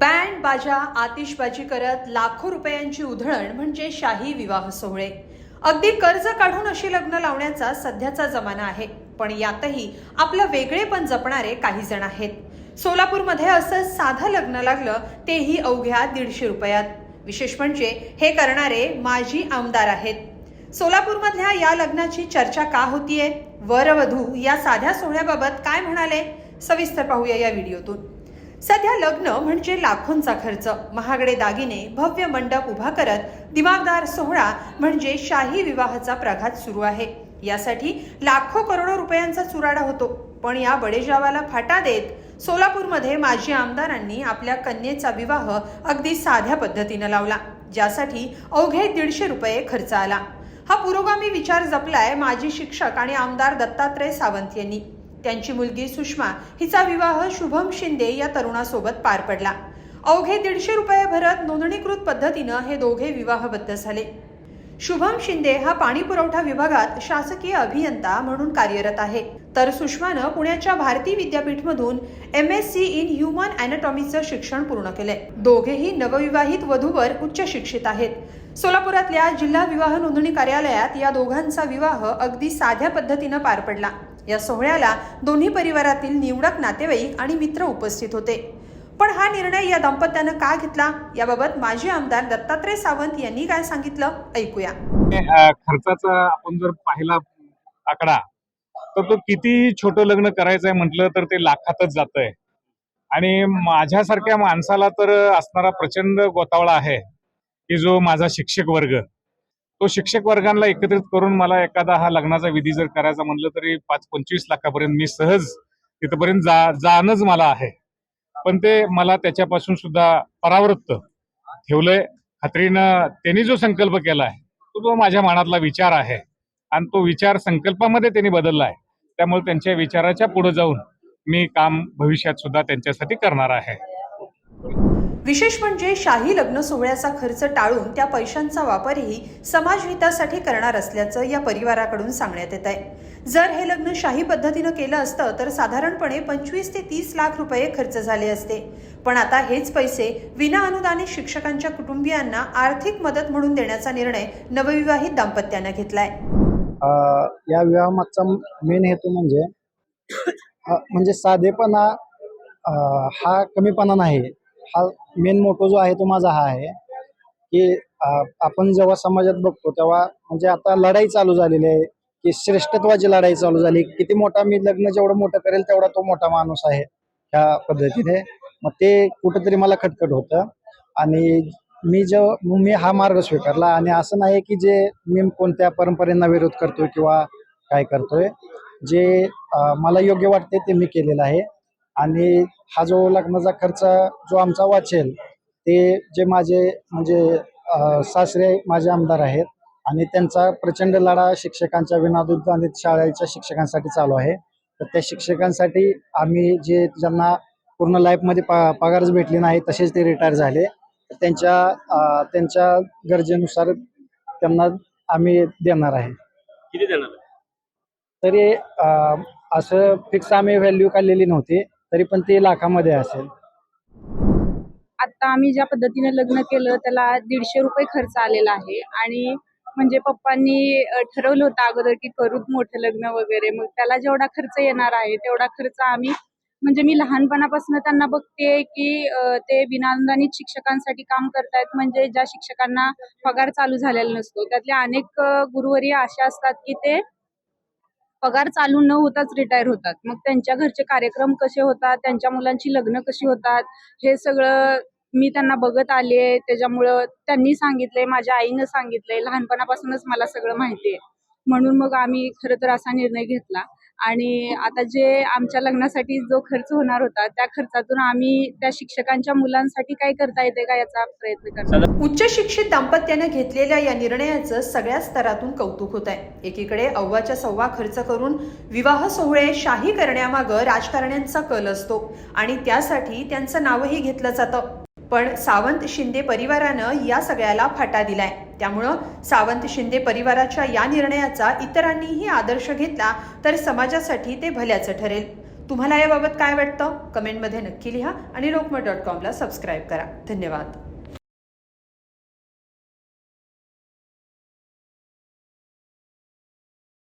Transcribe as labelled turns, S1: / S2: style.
S1: Band बाजा आतिषबाजी करत लाखो रुपयांची उधळण म्हणजे शाही विवाह सोहळे. अगदी कर्ज काढून अशी लग्न लावण्याचा सध्याचा जमाना आहे. पण यातही आपलं वेगळेपण जपणारे काही जण आहेत. सोलापूरमध्ये असं साधं लग्न लागलं, तेही अवघ्या 150 रुपयात. विशेष म्हणजे हे करणारे माजी आमदार आहेत. सोलापूरमधल्या या लग्नाची चर्चा का होतीये, वरवधू या साध्या सोहळ्याबाबत काय म्हणाले, सविस्तर पाहूया या व्हिडिओतून. सध्या लग्न म्हणजे लाखोंचा खर्च, महागडे दागिने, भव्य मंडप उभा करत दिमागदार सोहळा म्हणजे शाही विवाहाचा प्रघात सुरू आहे. यासाठी लाखो करोडो रुपयांचा चुराडा होतो. पण या बडेजावाला फाटा देत सोलापूरमध्ये माजी आमदारांनी आपल्या कन्येचा विवाह अगदी साध्या पद्धतीनं लावला, ज्यासाठी अवघे 150 रुपये खर्च आला. हा पुरोगामी विचार जपलाय माजी शिक्षक आणि आमदार दत्तात्रय सावंत यांनी. त्यांची मुलगी सुषमा हिचा विवाह शुभम शिंदे या तरुणासोबत पार पडला. अवघे 150 रुपये भरत नोंदणीकृत पद्धतीनं हे दोघे विवाहबद्ध झाले. शुभम शिंदे हा पाणी पुरवठा विभागात शासकीय अभियंता म्हणून कार्यरत आहे, तर सुषमानं पुण्याच्या भारती विद्यापीठमधून MSc इन ह्युमन अॅनाटॉमीचं शिक्षण पूर्ण केलंय. दोघेही नवविवाहित वधूवर उच्च शिक्षित आहेत. सोलापुरातल्या जिल्हा विवाह नोंदणी कार्यालयात या दोघांचा विवाह अगदी साध्या पद्धतीनं पार पडला. या सोहळ्याला दोन्ही परिवारातील निवडक नातेवाईक आणि मित्र उपस्थित होते. पण हा निर्णय या दाम्पत्यानं का घेतला, याबाबत माजी आमदार दत्तात्रय सावंत यांनी काय सांगितलं, ऐकूया.
S2: खर्चाचा आपण जर पाहिला आकडा तर तो किती छोटं लग्न करायचंय म्हटलं तर ते लाखातच जातंय. आणि माझ्यासारख्या माणसाला तर असणारा प्रचंड गोतावळा आहे की जो माझा शिक्षक वर्ग, तो शिक्षक वर्गांना एकत्रित करून मला एखादा हा लग्नाचा विधी जर करायचा म्हटलं तरी 5-25 लाखापर्यंत मी सहज तिथपर्यंत जाणंच मला आहे. पण ते मला त्याच्यापासून सुद्धा परावृत्त ठेवलंय. खात्रीनं त्यांनी जो संकल्प केलाय तो माझ्या मनातला विचार आहे आणि तो विचार संकल्पामध्ये त्यांनी बदलला आहे. त्यामुळे त्यांच्या विचाराच्या पुढे जाऊन मी काम भविष्यात सुद्धा त्यांच्यासाठी करणार आहे.
S1: विशेष म्हणजे शाही लग्न सोहळ्याचा खर्च टाळून त्या पैशांचा वापरही समाजहितासाठी करणार असल्याचं या परिवाराकडून सांगण्यात येत आहे. जर हे लग्न शाही पद्धतीनं केलं असतं तर साधारणपणे 25 ते 30 लाख रुपये खर्च झाले असते. पण आता हेच पैसे विना अनुदानित शिक्षकांच्या कुटुंबियांना आर्थिक मदत म्हणून देण्याचा निर्णय नवविवाहित दाम्पत्यानं घेतलाय.
S3: या विवाहामागचा मेन हेतू म्हणजे साधेपणा हा कमीपणा नाही. हा मेन मोटो जो आहे तो माझा हा आहे की आपण जेव्हा समाजात बघतो तेव्हा म्हणजे आता लढाई चालू झालेली आहे की श्रेष्ठत्वाची लढाई चालू झाली. किती मोठा मी लग्न जेवढं मोठं करेल तेवढा तो मोठा माणूस आहे ह्या पद्धतीने. मग ते कुठंतरी मला खटखट होतं आणि मी हा मार्ग स्वीकारला. आणि असं नाही की जे मी कोणत्या परंपरेंना विरोध करतोय किंवा काय करतोय, जे मला योग्य वाटते ते मी केलेलं आहे. आणि हा जो लग्नाचा खर्च जो आमचा वाचेल ते जे माझे म्हणजे सासरे माझे आमदार आहेत आणि त्यांचा प्रचंड लढा शिक्षकांच्या विनाअनुदानित शाळेच्या शिक्षकांसाठी चालू आहे. तर त्या शिक्षकांसाठी आम्ही जे ज्यांना पूर्ण लाईफमध्ये पगारच भेटले नाही तसेच ते रिटायर झाले, तर त्यांच्या गरजेनुसार त्यांना आम्ही देणार आहे.
S4: किती देणार?
S3: तरी असं फिक्स आम्ही व्हॅल्यू काढलेली नव्हती, तरी पण ते लाखामध्ये असेल.
S5: आता आम्ही ज्या पद्धतीने लग्न केलं त्याला 150 रुपये खर्च आलेला आहे. आणि म्हणजे पप्पांनी ठरवलं होतं अगोदर की करू मोठं लग्न वगैरे, मग त्याला जेवढा खर्च येणार आहे तेवढा खर्च आम्ही म्हणजे मी लहानपणापासून त्यांना बघते की ते विनाअनुदानित शिक्षकांसाठी काम करतायत. म्हणजे ज्या शिक्षकांना पगार चालू झालेला नसतो त्यातले अनेक गुरुवर्य असे असतात की ते पगार चालू न होताच रिटायर होतात. मग त्यांच्या घरचे कार्यक्रम कसे होतात, त्यांच्या मुलांची लग्न कशी होतात, हे सगळं मी त्यांना बघत आले. त्याच्यामुळं त्यांनी सांगितलंय, माझ्या आईनं सांगितलंय, लहानपणापासूनच मला सगळं माहिती आहे. म्हणून मग आम्ही खरं तर असा निर्णय घेतला. आणि आता जे आमच्या लग्नासाठी जो खर्च होणार होता त्या खर्चातून आम्ही त्या शिक्षकांच्या मुलांसाठी काय करता येते का याचा प्रयत्न करणार.
S1: उच्च शिक्षित दाम्पत्याने घेतलेल्या या निर्णयाचं सगळ्या स्तरातून कौतुक होत आहे. एकीकडे अव्वाच्या सव्वा खर्च करून विवाह सोहळे शाही करण्यामागं राजकारण्यांचा कल असतो आणि त्यासाठी त्यांचं नावही घेतलं जातं. पण सावंत शिंदे परिवारानं या सगळ्याला फाटा दिलाय. त्यामुळं सावंत शिंदे परिवाराच्या या निर्णयाचा इतरांनीही आदर्श घेतला तर समाजासाठी ते भल्याचं ठरेल. तुम्हाला याबाबत काय वाटतं कमेंटमध्ये नक्की लिहा आणि lokmat.com ला सबस्क्राईब करा. धन्यवाद.